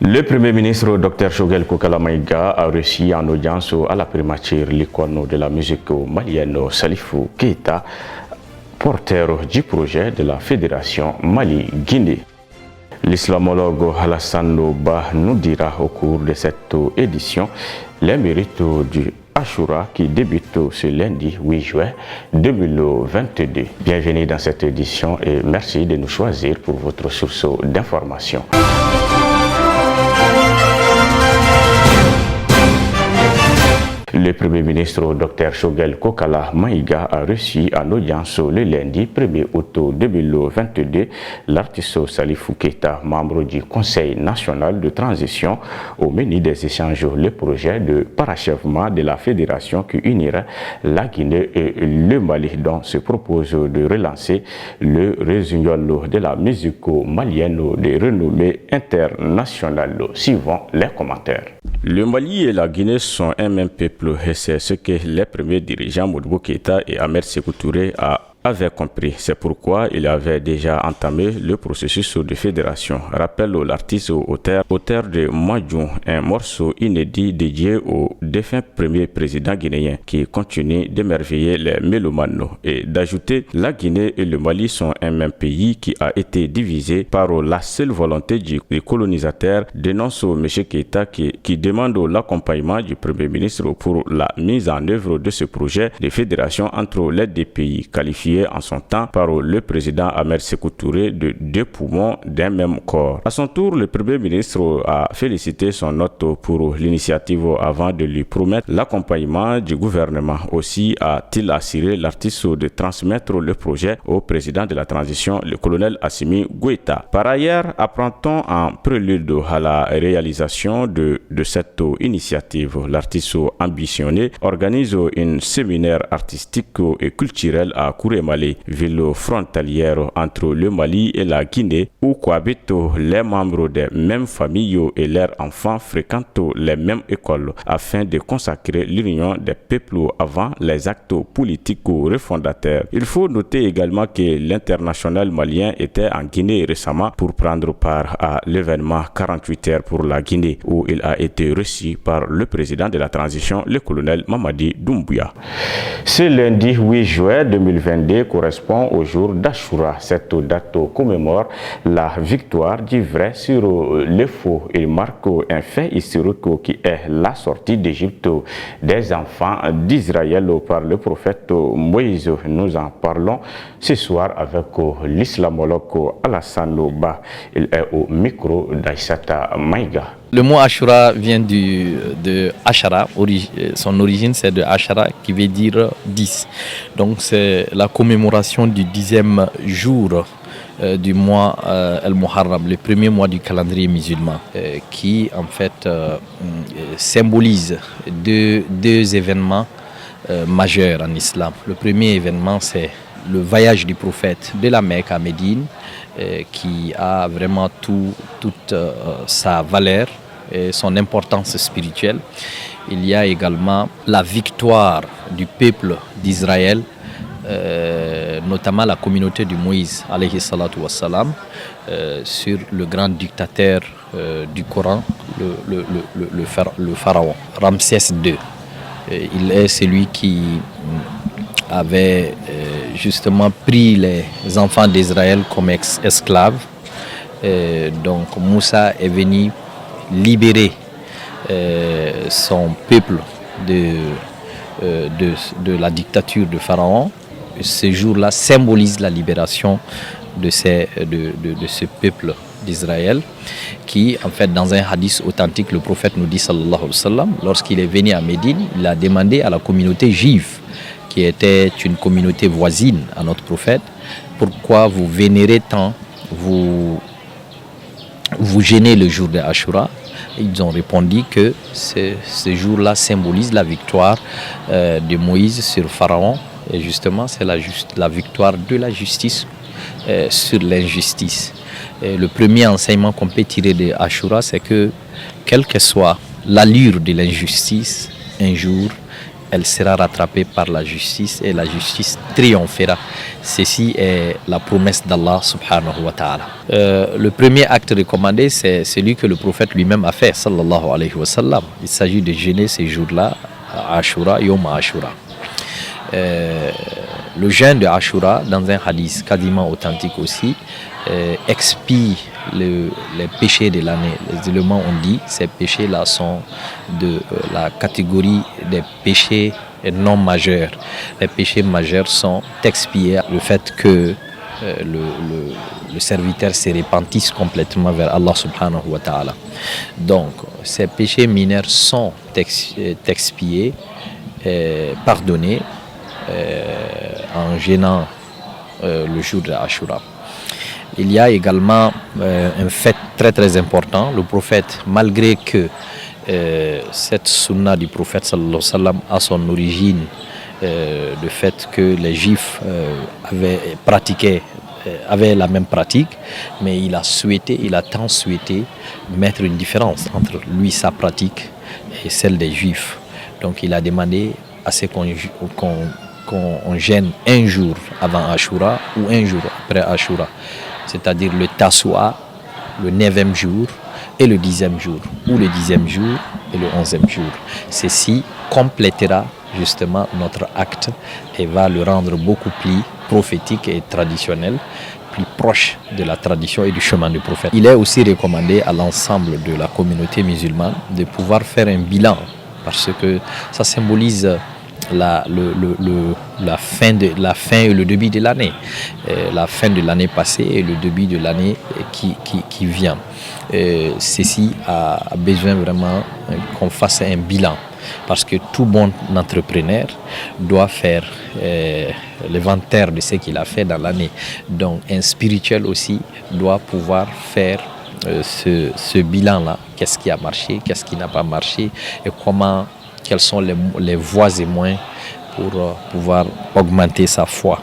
Le Premier ministre Dr Choguel Kokala Maïga a reçu en audience à la primature l'icône de la musique malienne Salifou Keita, porteur du projet de la Fédération Mali-Guinée. L'islamologue Alassane Ba nous dira au cours de cette édition les mérites du Ashura qui débute ce lundi 8 juin 2022. Bienvenue dans cette édition et merci de nous choisir pour votre source d'information. Le Premier ministre Dr Choguel Kokala Maïga a reçu en audience le lundi 1er août 2022 l'artiste Salifou Keita, membre du Conseil national de transition, au menu des échanges le projet de parachèvement de la fédération qui unira la Guinée et le Mali, dont se propose de relancer le réunion de la musique malienne de renommée internationale. Suivant les commentaires. Le Mali et la Guinée sont un même peuple et c'est ce que les premiers dirigeants Modibo Keïta et Ahmed Sékou Touré avaient compris. C'est pourquoi il avait déjà entamé le processus de fédération. Rappelle l'artiste auteur de Madjoun, un morceau inédit dédié au défunt premier président guinéen qui continue d'émerveiller les mélomanes et d'ajouter la Guinée et le Mali sont un même pays qui a été divisé par la seule volonté du colonisateur, dénonce M. Keïta qui demande l'accompagnement du Premier ministre pour la mise en œuvre de ce projet de fédération entre les deux pays, qualifié en son temps par le président Ahmed Sékou Touré de deux poumons d'un même corps. À son tour, le Premier ministre a félicité son hôte pour l'initiative avant de lui promettre l'accompagnement du gouvernement. Aussi a-t-il assuré l'artiste de transmettre le projet au président de la transition, le colonel Assimi Goïta. Par ailleurs, apprend-on en prélude à la réalisation de cette initiative, l'artiste ambitionné organise un séminaire artistique et culturel à Kourémali, ville frontalière entre le Mali et la Guinée, où cohabitent les membres des mêmes familles et leurs enfants fréquentent les mêmes écoles, afin de consacrer l'union des peuples avant les actes politiques refondateurs. Il faut noter également que l'international malien était en Guinée récemment pour prendre part à l'événement 48 heures pour la Guinée, où il a été reçu par le président de la transition, le colonel Mamadi Doumbouya. Ce lundi 8 juin 2022 correspond au jour d'Ashura. Cette date commémore la victoire du vrai sur le faux. Il marque un fait historique qui est la sortie d'Égypte des enfants d'Israël par le prophète Moïse. Nous en parlons ce soir avec l'islamologue Alassane Ba. Il est au micro d'Aïssata Maïga. Le mot Ashura vient de Ashara, son origine c'est de Ashara qui veut dire 10. Donc c'est la commémoration du 10e jour du mois El-Muharram, le premier mois du calendrier musulman, qui en fait symbolise deux événements majeurs en islam. Le premier événement c'est le voyage du prophète de la Mecque à Médine, qui a vraiment toute sa valeur et son importance spirituelle. Il y a également la victoire du peuple d'Israël, notamment la communauté de Moïse, alayhi salatu wassalam, sur le grand dictateur du Coran, le pharaon, Ramsès II. Il est celui qui avait justement pris les enfants d'Israël comme esclaves. Donc Moussa est venu libérer son peuple de la dictature de Pharaon. Ce jour-là symbolise la libération de ce peuple d'Israël qui, en fait, dans un hadith authentique, le prophète nous dit, sallallahu alayhi wa sallam, lorsqu'il est venu à Médine, il a demandé à la communauté juive, qui était une communauté voisine à notre prophète, pourquoi vous vénérez tant, vous gênez le jour de Ashura. Ils ont répondu que ce jour-là symbolise la victoire de Moïse sur Pharaon. Et justement, c'est la victoire de la justice sur l'injustice. Et le premier enseignement qu'on peut tirer de Ashura, c'est que, quelle que soit l'allure de l'injustice, un jour, elle sera rattrapée par la justice et la justice triomphera. Ceci est la promesse d'Allah subhanahu wa ta'ala. Le premier acte recommandé, c'est celui que le prophète lui-même a fait, sallallahu alayhi wa sallam. Il s'agit de jeûner ces jours-là, Ashura, Yom Ashura. Le jeûne de Ashura, dans un hadith quasiment authentique aussi, expie les péchés de l'année. Les éléments ont dit, ces péchés-là sont de la catégorie des péchés non majeurs. Les péchés majeurs sont expiés. Le fait que le serviteur se repentisse complètement vers Allah subhanahu wa ta'ala. Donc, ces péchés mineurs sont expiés, pardonnés, en gênant le jour de Ashura. Il y a également un fait très très important. Le prophète, malgré que cette sunna du prophète sallallahu alayhi wa sallam a son origine, le fait que les juifs avaient la même pratique, mais il a tant souhaité mettre une différence entre lui, sa pratique, et celle des juifs. Donc il a demandé à ce qu'on gêne un jour avant Ashura ou un jour après Ashura, c'est-à-dire le Tassoua, le 9e jour et le 10e jour, ou le 10e jour et le 11e jour. Ceci complétera justement notre acte et va le rendre beaucoup plus prophétique et traditionnel, plus proche de la tradition et du chemin du prophète. Il est aussi recommandé à l'ensemble de la communauté musulmane de pouvoir faire un bilan, parce que ça symbolise la fin et le début de l'année, la fin de l'année passée et le début de l'année qui vient. Ceci a besoin vraiment qu'on fasse un bilan, parce que tout bon entrepreneur doit faire l'inventaire de ce qu'il a fait dans l'année. Donc un spirituel aussi doit pouvoir faire ce bilan-là. Qu'est-ce qui a marché, qu'est-ce qui n'a pas marché, et quelles sont les voies et moyens pour pouvoir augmenter sa foi.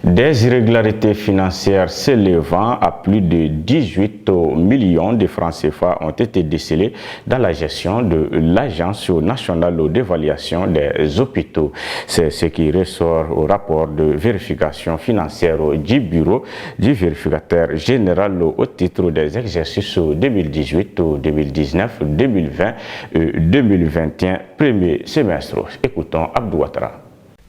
Des irrégularités financières s'élevant à plus de 18 millions de francs CFA ont été décelées dans la gestion de l'Agence nationale d'évaluation des hôpitaux. C'est ce qui ressort au rapport de vérification financière du bureau du vérificateur général au titre des exercices 2018, 2019, 2020 et 2021, premier semestre. Écoutons Abdou Ouattara.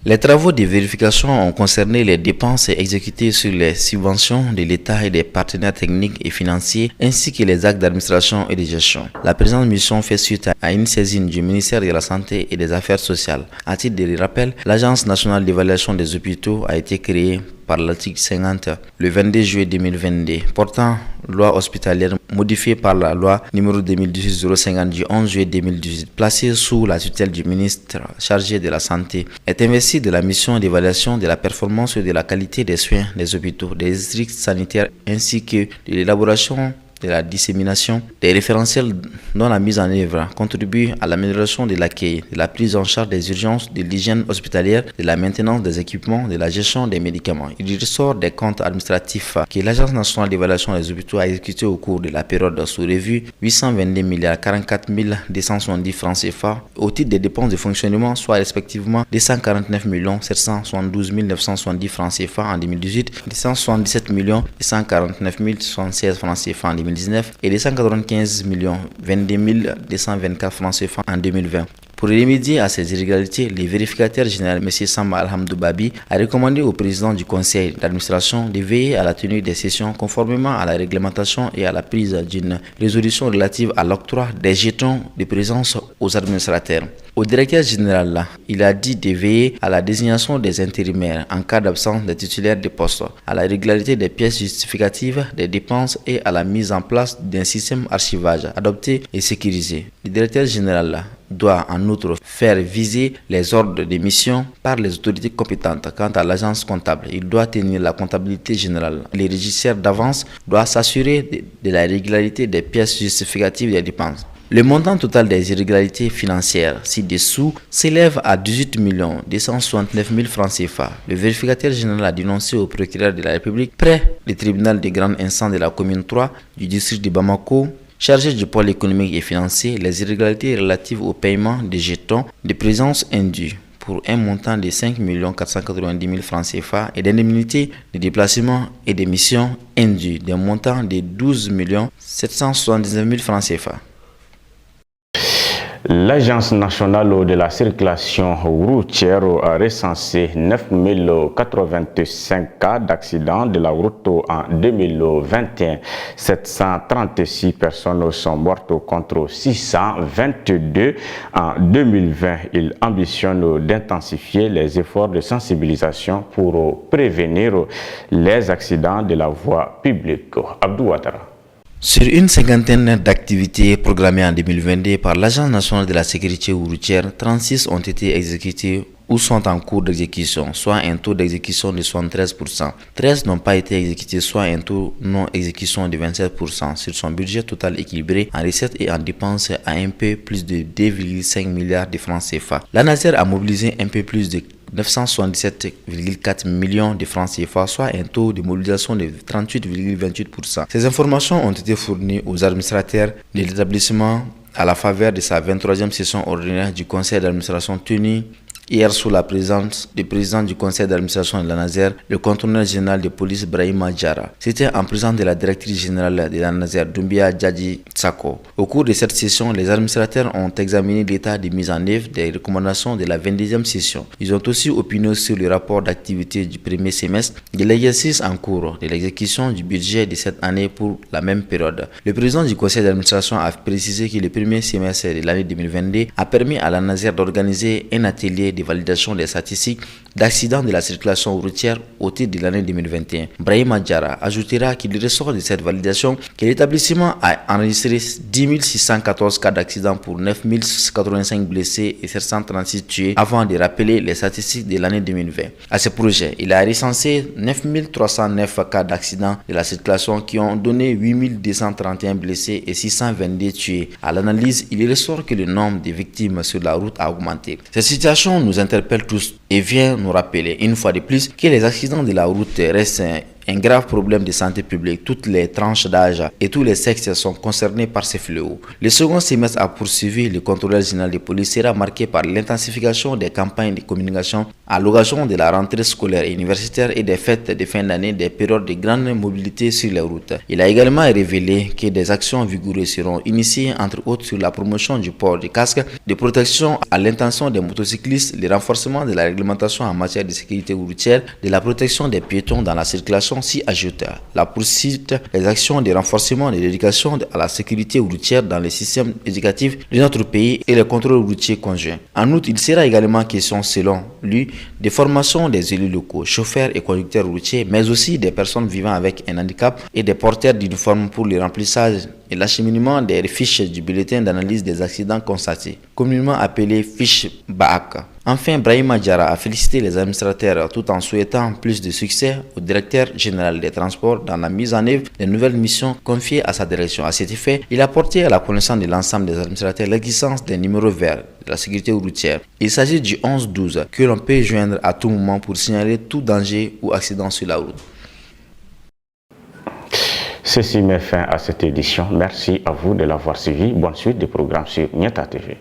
Les travaux de vérification ont concerné les dépenses exécutées sur les subventions de l'État et des partenaires techniques et financiers, ainsi que les actes d'administration et de gestion. La présente mission fait suite à une saisine du ministère de la Santé et des Affaires sociales. À titre de rappel, l'Agence nationale d'évaluation des hôpitaux a été créée par l'article 50 le 22 juillet 2022, portant loi hospitalière modifiée par la loi numéro 2018-050 du 11 juillet 2018, placée sous la tutelle du ministre chargé de la Santé, est investie de la mission d'évaluation de la performance et de la qualité des soins des hôpitaux, des districts sanitaires, ainsi que de l'élaboration de la dissémination des référentiels dont la mise en œuvre contribue à l'amélioration de l'accueil, de la prise en charge des urgences, de l'hygiène hospitalière, de la maintenance des équipements, de la gestion des médicaments. Il ressort des comptes administratifs que l'Agence nationale d'évaluation des hôpitaux a exécuté au cours de la période sous revue 822 milliards 44 270 francs CFA au titre des dépenses de fonctionnement, soit respectivement 249 772 970 francs CFA en 2018, 277 149 076 francs CFA en 2019 et 295 22 224 francs CFA en 2020. Pour remédier à ces irrégularités, le vérificateur général M. Samba Alhamdou Babi a recommandé au président du conseil d'administration de veiller à la tenue des sessions conformément à la réglementation et à la prise d'une résolution relative à l'octroi des jetons de présence aux administrateurs. Au directeur général, il a dit de veiller à la désignation des intérimaires en cas d'absence des titulaires de poste, à la régularité des pièces justificatives des dépenses et à la mise en place d'un système archivage adopté et sécurisé. Le directeur général doit en outre faire viser les ordres de mission par les autorités compétentes. Quant à l'agence comptable, il doit tenir la comptabilité générale. Les régisseurs d'avance doivent s'assurer de la régularité des pièces justificatives des dépenses. Le montant total des irrégularités financières ci-dessous s'élève à 18 269 000 francs CFA. Le vérificateur général a dénoncé au procureur de la République près du tribunal de grande instance de la commune 3 du district de Bamako, chargé du pôle économique et financier, les irrégularités relatives au paiement des jetons de présence indus pour un montant de 5 490 000 francs CFA et d'indemnités de déplacement et des missions indues d'un montant de 12 779 000 francs CFA. L'Agence nationale de la circulation routière a recensé 9 085 cas d'accidents de la route en 2021. 736 personnes sont mortes contre 622 en 2020. Il ambitionne d'intensifier les efforts de sensibilisation pour prévenir les accidents de la voie publique. Abdou Ouattara. Sur une cinquantaine d'activités programmées en 2022 par l'Agence nationale de la sécurité routière, 36 ont été exécutées ou sont en cours d'exécution, soit un taux d'exécution de 73%. 13 n'ont pas été exécutées, soit un taux non-exécution de 27%. Sur son budget total équilibré en recettes et en dépenses à un peu plus de 2,5 milliards de francs CFA. L'ANASER a mobilisé un peu plus de 977,4 millions de francs CFA, soit un taux de mobilisation de 38,28%. Ces informations ont été fournies aux administrateurs de l'établissement à la faveur de sa 23e session ordinaire du conseil d'administration tenue hier sous la présence du président du conseil d'administration de l'ANASER, le contrôleur général de police Brahima Diarra. C'était en présence de la directrice générale de l'ANASER, Doumbia Djadji Tsako. Au cours de cette session, les administrateurs ont examiné l'état de mise en œuvre des recommandations de la 22e session. Ils ont aussi opiné sur le rapport d'activité du premier semestre de l'exercice en cours de l'exécution du budget de cette année pour la même période. Le président du conseil d'administration a précisé que le premier semestre de l'année 2022 a permis à l'ANASER d'organiser un atelier de validation des statistiques d'accidents de la circulation routière au titre de l'année 2021. Brahima Diarra ajoutera qu'il ressort de cette validation que l'établissement a enregistré 10 614 cas d'accidents pour 9 085 blessés et 736 tués avant de rappeler les statistiques de l'année 2020. À ce projet, il a recensé 9 309 cas d'accidents de la circulation qui ont donné 8 231 blessés et 622 tués. À l'analyse, il ressort que le nombre de victimes sur la route a augmenté. Cette situation nous interpelle tous et vient nous rappeler une fois de plus que les accidents de la route restent un grave problème de santé publique. Toutes les tranches d'âge et tous les sexes sont concernés par ces fléaux. Le second semestre a poursuivi le contrôleur général de police sera marqué par l'intensification des campagnes de communication à l'occasion de la rentrée scolaire et universitaire et des fêtes de fin d'année, des périodes de grande mobilité sur les routes. Il a également révélé que des actions vigoureuses seront initiées, entre autres sur la promotion du port de casque, de protection à l'intention des motocyclistes, le renforcement de la réglementation en matière de sécurité routière, de la protection des piétons dans la circulation s'y ajoute la poursuite des actions de renforcement de l'éducation à la sécurité routière dans les systèmes éducatifs de notre pays et les contrôles routiers conjoints. En outre, il sera également question, selon lui, des formations des élus locaux, chauffeurs et conducteurs routiers, mais aussi des personnes vivant avec un handicap et des porteurs d'uniformes pour le remplissage et l'acheminement des fiches du bulletin d'analyse des accidents constatés, communément appelé fiche BAAC. Enfin, Brahima Diarra a félicité les administrateurs tout en souhaitant plus de succès au directeur général des transports dans la mise en œuvre des nouvelles missions confiées à sa direction. À cet effet, il a porté à la connaissance de l'ensemble des administrateurs l'existence des numéros verts de la sécurité routière. Il s'agit du 11-12 que l'on peut joindre à tout moment pour signaler tout danger ou accident sur la route. Ceci met fin à cette édition. Merci à vous de l'avoir suivi. Bonne suite des programmes sur Nieta TV.